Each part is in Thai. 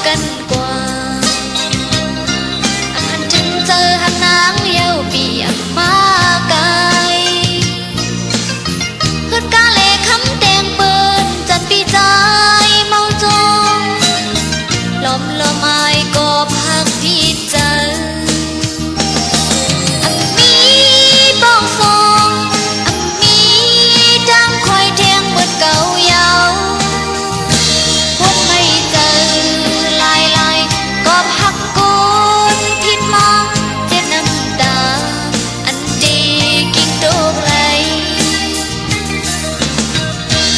กันกว่าอันถึงเจอหักนางเย้าปีอันมาไกลเพื่อนกาเลคำแดงเปิ้นจันปีใจเมาจงลมลมอายก็พักพี่ใจอันมีป้องทรงอันมีดังคอยแทงเหมือนเก่ายาววนไม่เจอลายลายก็พักกูนผิดมองเจ็บน้ำตาอันดีกิ่งโดกไหล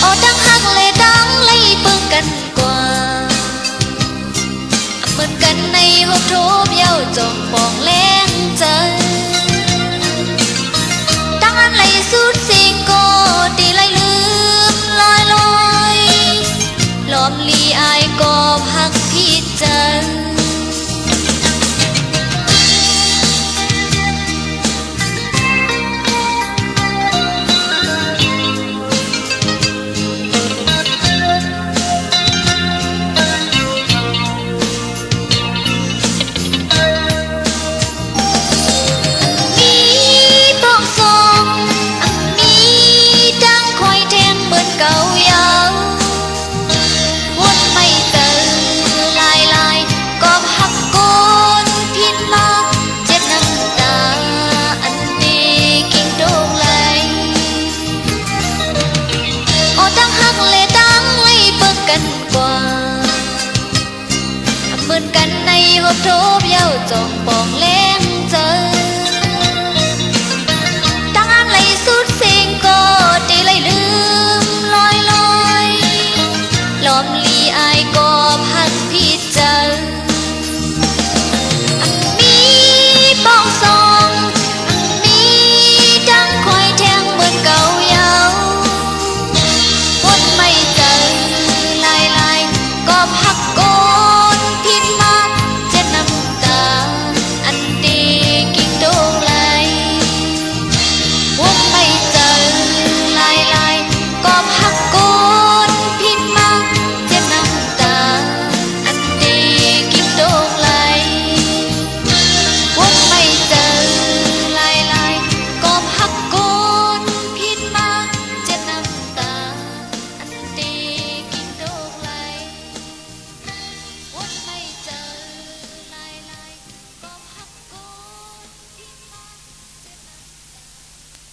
โอ้ดังหักเลยดังเลยเบิ่งกันกว่าเหมือนกันในหกทุบเย้าจงปองแรงใจตั้งอันเลยสุดสิ่งก็ดีเลยลืมลอยลอยหลอมลีอายก็พักพี่ใจมีป้องทรงมีดังคอยแทงเหมือนเก่ายาววนไม่เจอลายลายก็พักโกนผิดมองเจ็บน้ำตาอันดีกิ่งโดงไหลโอ้ดังหักเลยดังเลยเบิ่งกันกว่าเหมือนกันในหกทุบเย้าจงปองเล่